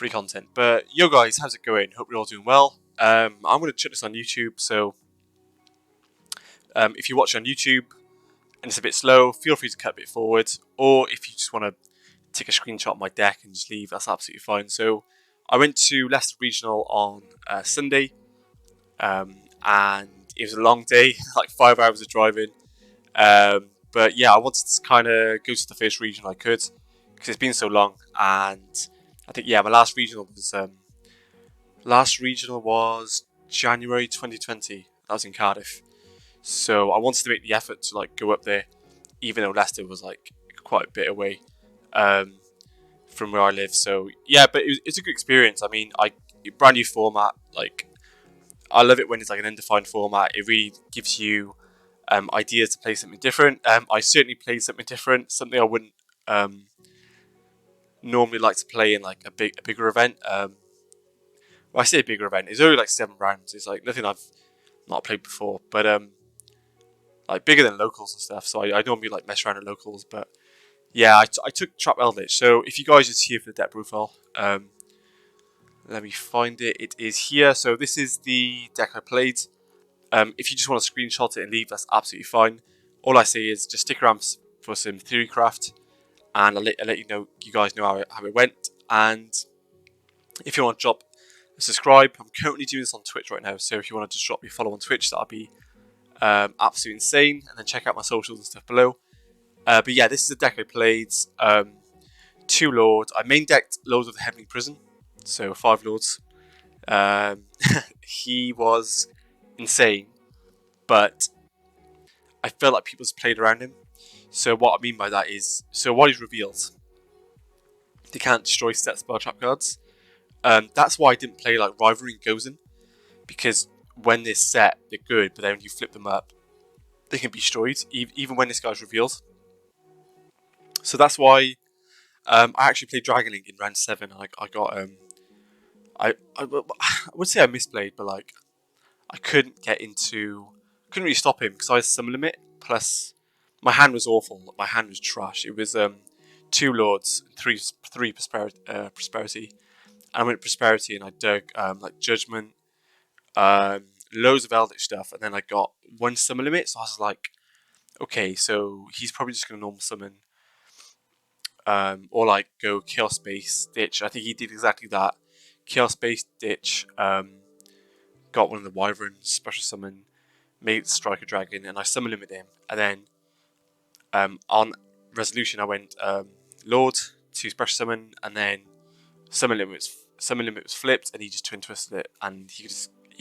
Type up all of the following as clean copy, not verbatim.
free content. But yo guys, how's it going? Hope you're all doing well. I'm going to check this on YouTube, so if you watch it on YouTube and it's a bit slow, feel free to cut a bit forward, or if you just want to take a screenshot of my deck and just leave, that's absolutely fine. So I went to Leicester Regional on Sunday, and it was a long day, like 5 hours of driving. But yeah, I wanted to kind of go to the first regional I could because it's been so long. And I think my last regional was January 2020. That was in Cardiff. So I wanted to make the effort to like go up there, even though Leicester was like quite a bit away from where I live. So yeah, but it's a good experience. I mean, brand new format. Like I love it when it's like an undefined format. It really gives you ideas to play something different. I certainly played something different, something I wouldn't normally like to play in like a bigger event. Well, I say a bigger event. It's only like 7 rounds. It's like nothing I've not played before, but like bigger than locals and stuff. So I normally like mess around at locals, but yeah, I took Trap Eldlich. So if you guys just here for the deck profile, let me find it. It is here. So this is the deck I played. If you just want to screenshot it and leave, that's absolutely fine. All I say is just stick around for some theorycraft, and I'll let you guys know how it went. And if you want to drop a subscribe, I'm currently doing this on Twitch right now, so if you want to just drop me a follow on Twitch, that'd be absolutely insane. And then check out my socials and stuff below. But yeah, this is the deck I played. 2 lords. I main decked Lords of the Heavenly Prison, so 5 lords. He was insane, but I felt like people just played around him. So what I mean by that is, so while he's revealed, they can't destroy set spell trap cards. That's why I didn't play like Rivalry and Gozen, because when they're set, they're good, but then when you flip them up, they can be destroyed, even when this guy's revealed. So that's why I actually played Dragon Link in round 7. I got I would say I misplayed, but like I couldn't really stop him because I had Summon Limit. Plus, my hand was awful. My hand was trash. It was 2 lords, 3 prosperity. And I went prosperity and I dug like Judgment, loads of Eldlich stuff, and then I got 1 Summon Limit. So I was like, okay, so he's probably just gonna normal summon, or like go Chaos Space Ditch. I think he did exactly that. Chaos Space Ditch. Got one of the Wyverns, special summon, made Strike a Dragon, and I summon limit him. And then on resolution, I went Lord to special summon, and then summon limit was flipped, and he just twin twisted it, and he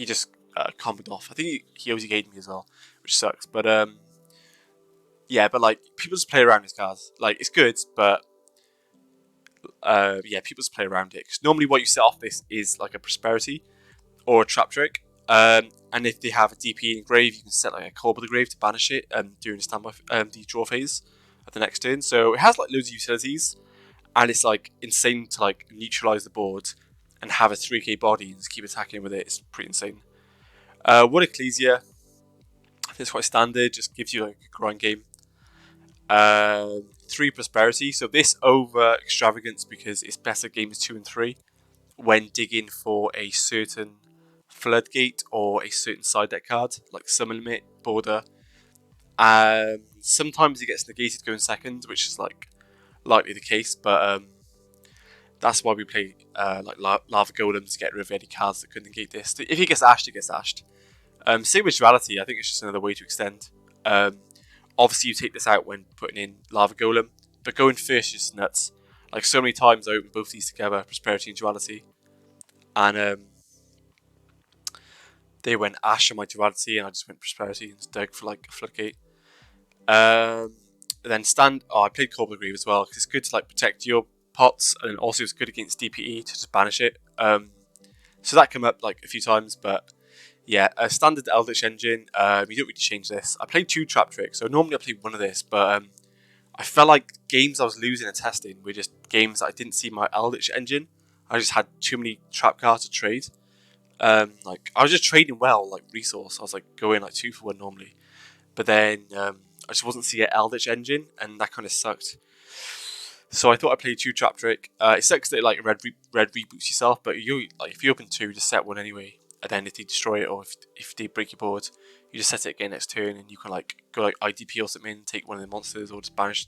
just comboed off. I think he OZ gated me as well, which sucks. But yeah, but like people just play around his cards. Like it's good, but yeah, people just play around it because normally what you set off this is like a prosperity or a trap trick, and if they have a DP in grave, you can set like a Call of the Grave to banish it during the standby, the draw phase of the next turn. So it has like loads of utilities, and it's like insane to like neutralize the board and have a 3k body and just keep attacking with it. It's pretty insane. One Ecclesia, I think it's quite standard, just gives you like a grind game. 3 prosperity, so this over extravagance because it's better games 2 and 3 when digging for a certain floodgate or a certain side deck card, like Summon Limit, Border. Sometimes it gets negated going second, which is like likely the case, but that's why we play like Lava Golem to get rid of any cards that could negate this. If he gets ashed, it gets ashed. Same with Duality, I think it's just another way to extend. Obviously you take this out when putting in Lava Golem, but going first is just nuts. Like so many times I open both these together, Prosperity and Duality, and they went Ash on my Duality, and I just went Prosperity and just dug for like a floodgate. Then I played Cobble Grieve as well because it's good to like protect your pots, and also it's good against DPE to just banish it. So that came up like a few times, but yeah, a standard Eldlich engine. You don't really change this. I played 2 trap tricks, so normally I play 1 of this, but I felt like games I was losing and testing were just games that I didn't see my Eldlich engine. I just had too many trap cards to trade. Like I was just trading well, like resource. I was like going like 2 for 1 normally, but then I just wasn't seeing an Eldlich engine, and that kind of sucked. So I thought I'd play 2-trap trick. It sucks that like red reboots yourself, but you like if you open 2, just set 1 anyway. And then if they destroy it or if they break your board, you just set it again next turn, and you can like go like IDP or something, take one of the monsters, or just banish,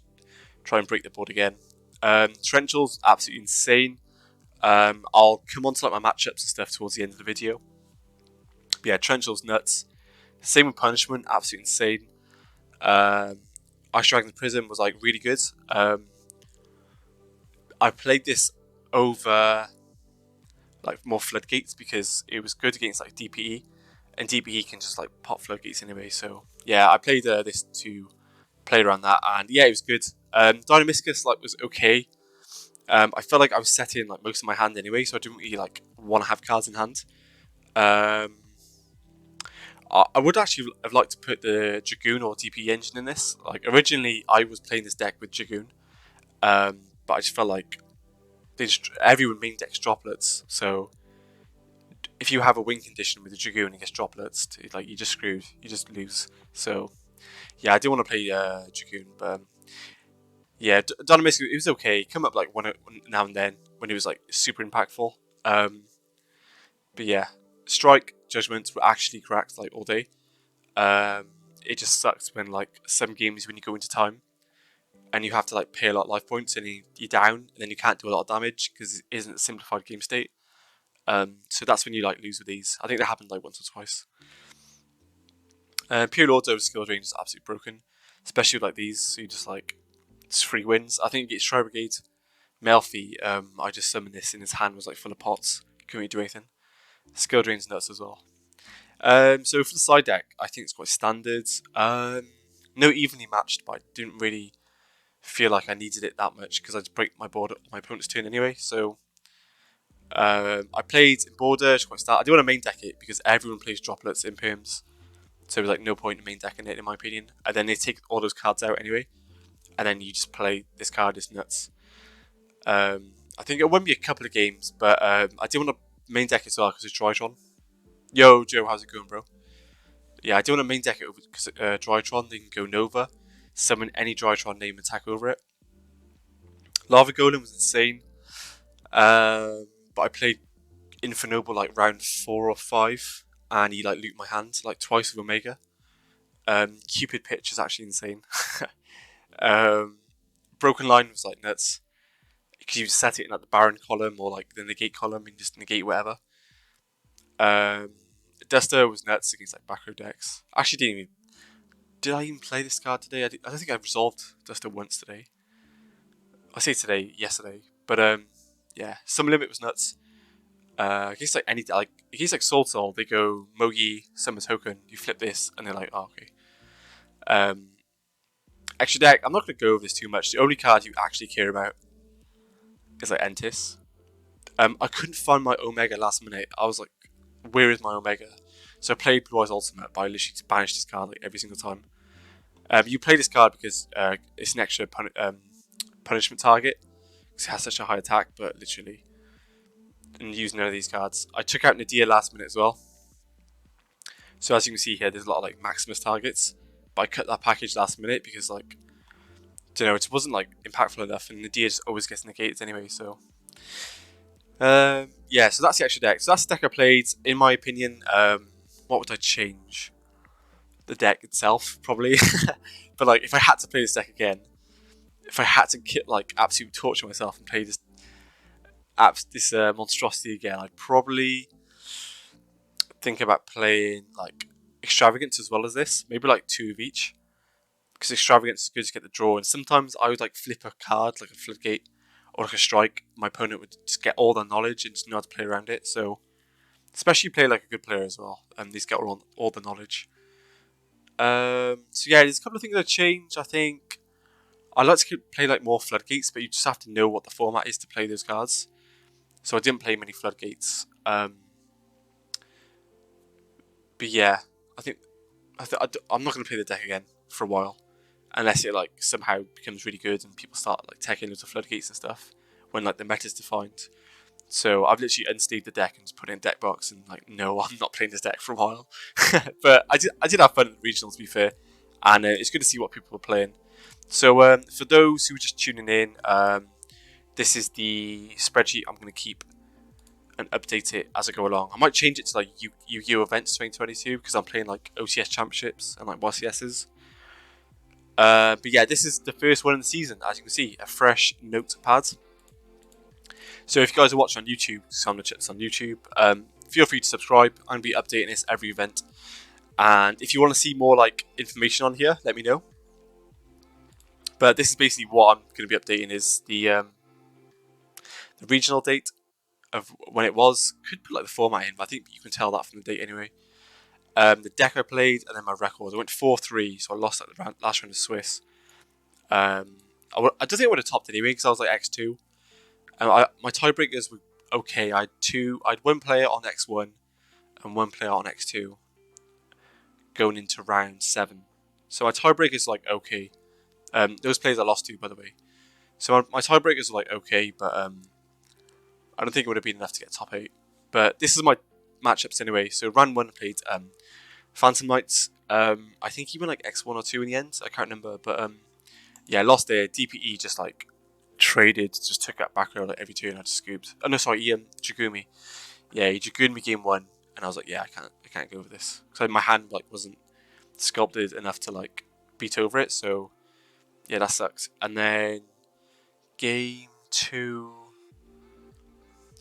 try and break the board again. Torrential's absolutely insane. I'll come on to like my matchups and stuff towards the end of the video. But yeah, Torrential's nuts. Same with Punishment, absolutely insane. Ice Dragon's Prism was like really good. I played this over like more Floodgates because it was good against like DPE, and DPE can just like pop Floodgates anyway. So yeah, I played this to play around that, and yeah, it was good. Dynamiscus like was okay. I felt like I was setting like most of my hand anyway, so I didn't really like want to have cards in hand. I would actually have liked to put the Dragoon or DPE engine in this. Like originally, I was playing this deck with Dragoon, but I just felt like everyone main decks droplets. So if you have a win condition with the Dragoon and gets droplets, like you just screwed, you just lose. So yeah, I did want to play Dragoon, but yeah, Dynamiscus, it was okay. Come up like one now and then when it was like super impactful. But yeah, Strike Judgments were actually correct like all day. It just sucks when like some games when you go into time and you have to like pay a lot of life points and you're down and then you can't do a lot of damage because it isn't a simplified game state. So that's when you like lose with these. I think that happened like once or twice. Pure Auto skill range is absolutely broken, especially with like these. So you just like it's 3 wins. I think it's Tri Brigade, Melfi. I just summoned this and his hand was like full of pots. Couldn't really do anything. Skill drain's nuts as well. So for the side deck, I think it's quite standard. No evenly matched, but I didn't really feel like I needed it that much because I'd break my board at my opponent's turn anyway. So I played in border, it's quite standard. I do want to main deck it because everyone plays droplets in perms, so there's like no point in main decking it in my opinion. And then they take all those cards out anyway, and then you just play this card. It's nuts. I think it won't be a couple of games, but I do want to main deck it as well because it's Drytron. Yo, Joe, how's it going, bro? Yeah, I do want to main deck it because Drytron, they can go Nova, summon any Drytron name, attack over it. Lava Golem was insane. But I played Infernoble like round 4 or 5, and he like looped my hand like twice with Omega. Cupid Pitch is actually insane. Broken Line was like nuts because you set it in like the Baron column or like the negate column and just negate whatever. Duster was nuts against like back row decks. Actually, did I even play this card today? I don't think I resolved Duster once today. I say today, yesterday, but yeah, some limit was nuts. I guess like Soul Soul, they go Mogi, summon token, you flip this, and they're like, oh okay. Extra deck, I'm not gonna go over this too much. The only card you actually care about is like Entis. I couldn't find my Omega last minute. I was like, where is my Omega? So I played Blue Eyes Ultimate, but I literally banished this card like every single time. You play this card because it's an extra punishment target because it has such a high attack, but literally, and use none of these cards. I took out Nadia last minute as well. So as you can see here, there's a lot of like Maximus targets, but I cut that package last minute because like, you know, it wasn't like impactful enough, and Nadia just always gets negated anyway. So yeah, so that's the extra deck. So that's the deck I played. In my opinion, what would I change? The deck itself, probably. But like, if I had to play this deck again, if I had to like absolutely torture myself and play this monstrosity again, I'd probably think about playing like Extravagance as well as this. Maybe like 2 of each, because Extravagance is good to get the draw. And sometimes I would like flip a card like a Floodgate or like a Strike. My opponent would just get all the knowledge and just know how to play around it. So especially play like a good player as well, and these get all the knowledge. So yeah, there's a couple of things that change. I think I like to play like more Floodgates, but you just have to know what the format is to play those cards. So I didn't play many Floodgates. But yeah, I'm not going to play the deck again for a while, unless it like somehow becomes really good and people start like taking loads of Floodgates and stuff when like the meta is defined. So I've literally unstayed the deck and just put it in deck box and like, no, I'm not playing this deck for a while. But I did have fun at the regionals, to be fair, and it's good to see what people are playing. So for those who are just tuning in, this is the spreadsheet I'm going to keep and update it as I go along. I might change it to like YuGiOh events 2022 because I'm playing like OCS championships and like YCSs. But yeah, this is the first one in the season. As you can see, a fresh notepad. So if you guys are watching on YouTube, Summoner Chips on YouTube, feel free to subscribe. I'm going to be updating this every event. And if you want to see more like information on here, let me know. But this is basically what I'm going to be updating is the regional date of when it was. Could put like the format in, but I think you can tell that from the date anyway. The deck I played and then my record. I went 4-3, so I lost at the last round of Swiss. I don't think I would have topped anyway because I was like X2. My tiebreakers were okay. I had one player on X1 and one player on X2 going into round 7. So my tiebreakers like okay. Those players I lost to, by the way. So my tiebreakers were like okay, but I don't think it would have been enough to get top 8. But this is my matchups anyway. So round 1 I played Phantom Knights. I think he went like X1 or 2 in the end. I can't remember, but yeah, I lost there. DPE just like traded, just took out back row like every turn. I just scooped. Oh no, sorry, Jagumi. Yeah, he Jagumed me game 1, and I was like, yeah, I can't go over this because my hand like wasn't sculpted enough to like beat over it. So yeah, that sucks. And then game 2,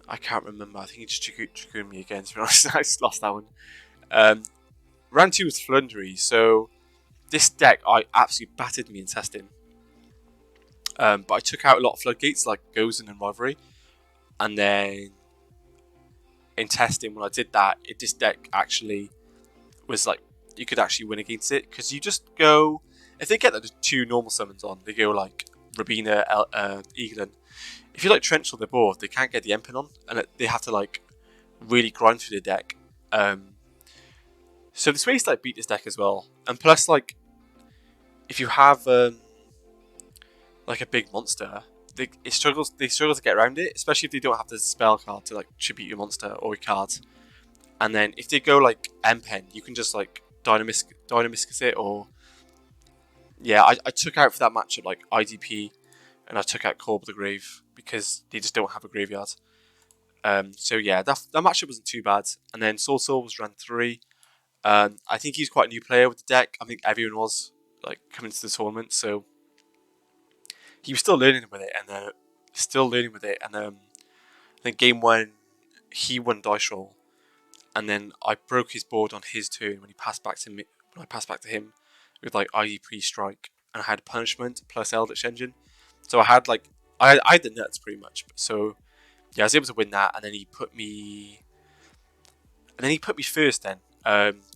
I can't remember. I think he just Jagumed me again. To be honest, I just lost that one. Round 2 was Flundery, so this deck I absolutely battered me in testing. But I took out a lot of floodgates like Gozen and Rivalry, and then in testing when I did that, this deck actually was like you could actually win against it because you just go if they get the 2 normal summons on, they go like Rabina, Eaglin. If you like Trench on their board, they can't get the Empin on, and they have to like really grind through the deck. So there's ways to like beat this deck as well, and plus like if you have like a big monster, they struggle to get around it, especially if they don't have the spell card to like tribute your monster or your card. And then if they go like M-Pen, you can just like Dynamiscus it, or yeah, I took out for that matchup like IDP, and I took out Corb the Grave because they just don't have a graveyard. So yeah, that matchup wasn't too bad. And then Soul was round 3. I think he's quite a new player with the deck. I think everyone was like coming to the tournament, so he was still learning with it, and then game 1 he won dice roll, and then I broke his board on his turn when he passed back to me. When I passed back to him with like IDP strike, and I had punishment plus Eldlich engine, so I had like I had the nuts pretty much. So yeah, I was able to win that, and then he put me first then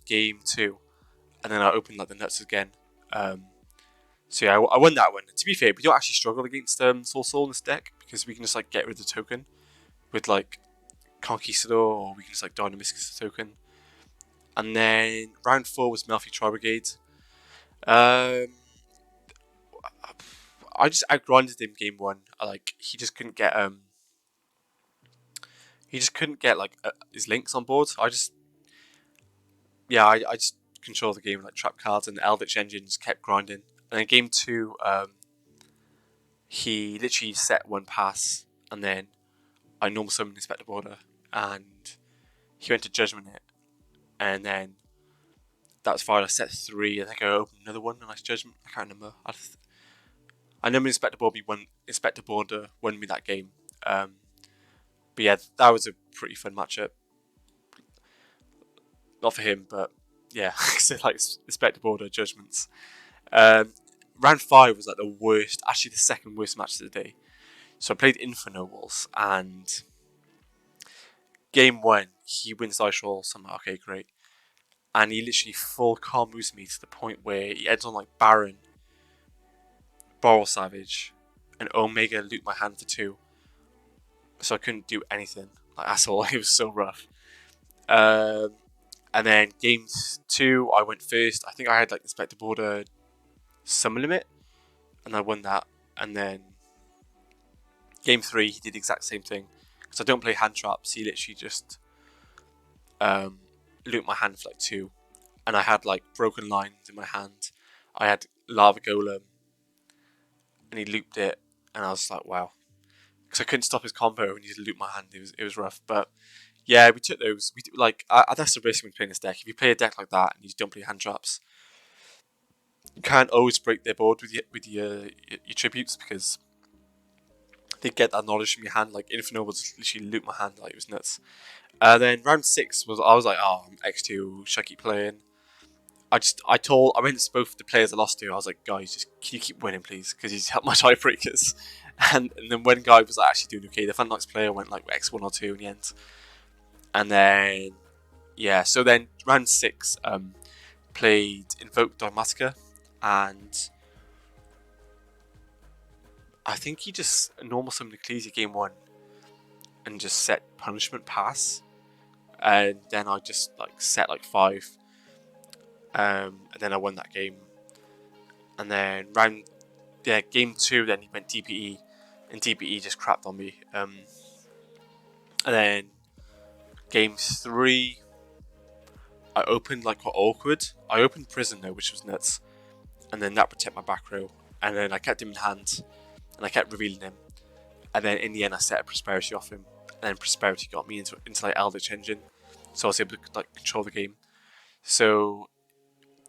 game 2, and then I opened like the nuts again. So yeah, I won that one. To be fair, we don't actually struggle against Soul in this deck because we can just like get rid of the token with like Conquistador, or we can just like Dynamiscus the token. And then round 4 was Melfi Tri-Brigade. I just outgrinded him game 1. Like he just couldn't get like his links on board. I just controlled the game with like trap cards, and the Eldlich engines kept grinding. And then game 2, he literally set 1 pass, and then I normal summoned Inspector Border, and he went to Judgment it, and then that's fine. I set 3. I think I opened another one, and I Judgment. I can't remember. I know Inspector Border won me that game. But yeah, that was a pretty fun matchup. Not for him, but yeah, so like Inspector Border Judgments. Round 5 was like the worst, actually the second worst match of the day. So I played Infernobles, and game 1 he wins dice roll. So I'm like, okay, great. And he literally full combos me to the point where he ends on like Baron, Boral Savage, and Omega loot my hand for 2. So I couldn't do anything. Like that's all. It was so rough. And then game 2 I went first. I think I had like the Inspector Border Summon Limit, and I won that. And then game 3 he did the exact same thing, because I don't play hand traps. He literally just looped my hand for like 2, and I had like broken lines in my hand. I had Lava Golem, and he looped it, and I was like, wow. because I couldn't stop his combo and he just looped my hand. It was rough, but yeah, we took those. We like that's the risk when playing this deck. If you play a deck like that and you don't play hand traps, you can't always break their board with your tributes because they get that knowledge from your hand. Like Inferno was literally loop my hand like it was nuts. Then round 6 was I was like, oh, I'm X2, should I keep playing? I went to both the players I lost to. I was like, guys, just can you keep winning, please? Because you just helped my tiebreakers. And then when guy was like, actually doing okay, the Fanlux player went like X1 or 2 in the end. And then yeah, so then round 6 played Invoke Dogmatica, and I think he just normal summoned Ecclesia game 1 and just set punishment pass, and then I just like set like 5, and then I won that game. And then game 2, then he went DPE, and DPE just crapped on me. And then game 3, I opened like quite awkward. I opened Prison though, which was nuts, and then that protect my back row, and then I kept him in hand, and I kept revealing him, and then in the end I set a Prosperity off him, and then Prosperity got me into like Eldlich engine, so I was able to like control the game. So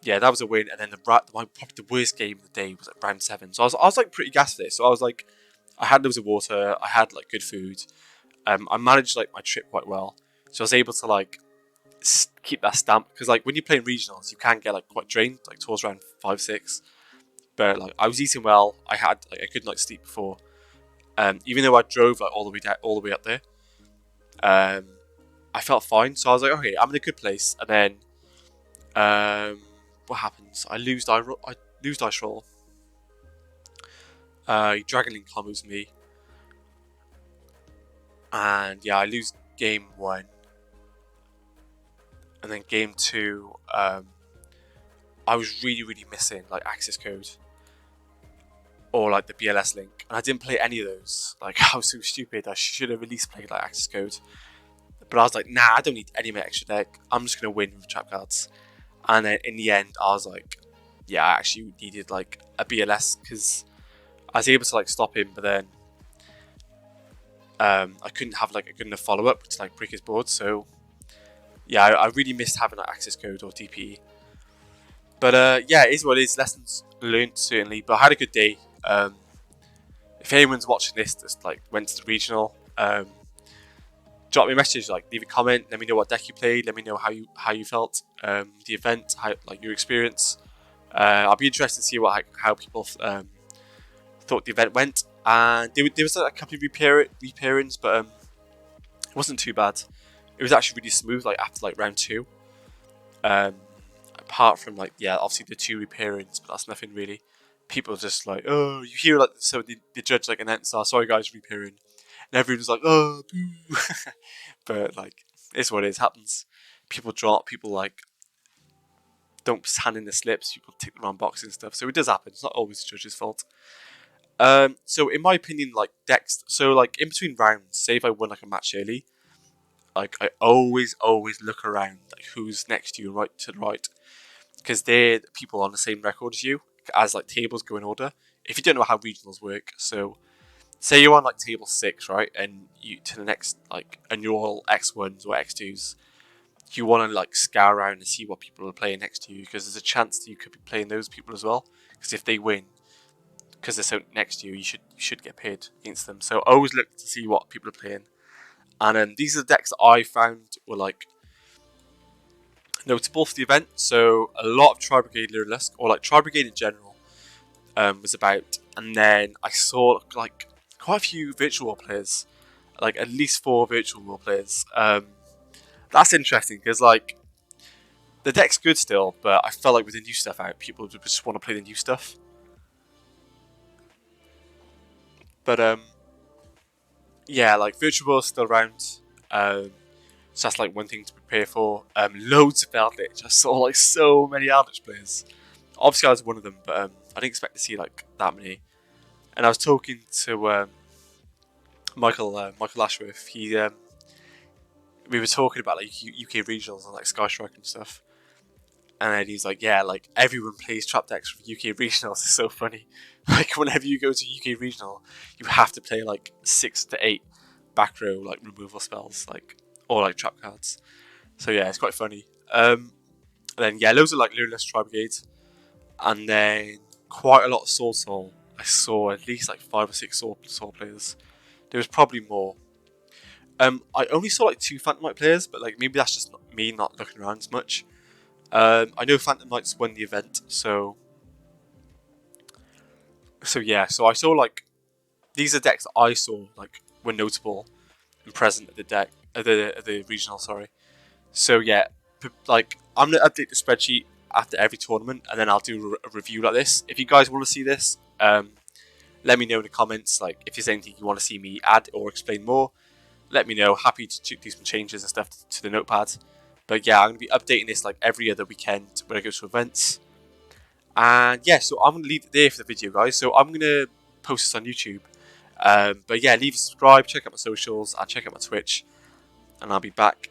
yeah, that was a win. And then probably the worst game of the day was at round 7. So I was like pretty gassed for this. So I was like, I had loads of water, I had like good food, I managed like my trip quite well, so I was able to like keep that stamp, because like when you're playing regionals, you can get like quite drained like towards round 5-6. But like I was eating well, I had like a good night's sleep before. Even though I drove like all the way up there, I felt fine. So I was like, okay, I'm in a good place. And then what happens? I lose dice roll. Dragon Link combos me, and yeah, I lose game 1. And then game 2, I was really missing like access code or like the BLS link, and I didn't play any of those. Like I was so stupid. I should have at least played like access code, but I was like, nah, I don't need any more extra deck. I'm just gonna win with trap cards. And then in the end, I was like, yeah, I actually needed like a BLS because I was able to like stop him, but then I couldn't have like a good enough follow up to like break his board. So yeah, I really missed having like access code or DPE. But yeah, it is what it is. Lessons learned certainly, but I had a good day. If anyone's watching this that's like went to the regional, drop me a message, like leave a comment, let me know what deck you played, let me know how you felt the event, like your experience. I'll be interested to see how people thought the event went. And there was like, a couple of repairings, but it wasn't too bad. It was actually really smooth like after like round 2. Apart from like, yeah, obviously the 2 repairings, but that's nothing really. People are just like, oh, you hear like, so the judge like announced, oh, sorry guys, repairing, and everyone's like, oh, boo. But like, it's what it is, happens. People drop, people like don't hand in the slips, people take the wrong boxes and stuff, so it does happen. It's not always the judge's fault. So in my opinion, like decks, so like in between rounds, say if I won like a match early, like I always look around like who's next to you, right to the right, because they're the people on the same record as you, as like tables go in order. If you don't know how regionals work, so say you're on like table 6, right, and you to the next like, and you're all X1s or X2s, you want to like scour around and see what people are playing next to you, because there's a chance that you could be playing those people as well. Because if they win, because they're so next to you, you should get paired against them. So always look to see what people are playing. And these are the decks that I found were like notable for the event. So a lot of Tri Brigade Lyrilusk, or like Tri Brigade in general, was about. And then I saw like quite a few virtual role players, like at least 4 virtual role players. That's interesting because like the deck's good still, but I felt like with the new stuff out, people just want to play the new stuff. But yeah, like virtual world's still around. So that's like one thing to prepare for. Loads of Eldlich. I saw like so many Eldlich players. Obviously, I was one of them, but I didn't expect to see like that many. And I was talking to Michael Ashworth. We were talking about like UK regionals and like Sky Strike and stuff. And then he's like, yeah, like everyone plays trap decks for UK regionals. It's so funny. Like whenever you go to UK regional, you have to play like 6 to 8 back row like removal spells, like or like trap cards. So yeah, it's quite funny. And then yeah, loads of like Lureless Tri Brigade, and then quite a lot of Sword Soul. I saw at least like 5 or 6 Sword players. There was probably more. I only saw like 2 Phantom Knight players, but like maybe that's just me not looking around as much. I know Phantom Knights won the event, so yeah. So I saw like these are decks that I saw like were notable and present at the deck at the regional. Sorry. So yeah, like I'm gonna update the spreadsheet after every tournament, and then I'll do a review like this. If you guys want to see this, let me know in the comments. Like if there's anything you want to see me add or explain more, let me know. Happy to do some changes and stuff to the notepad. But yeah, I'm going to be updating this like every other weekend when I go to events. And yeah, so I'm going to leave it there for the video, guys. So I'm going to post this on YouTube. But yeah, leave a subscribe, check out my socials, and check out my Twitch. And I'll be back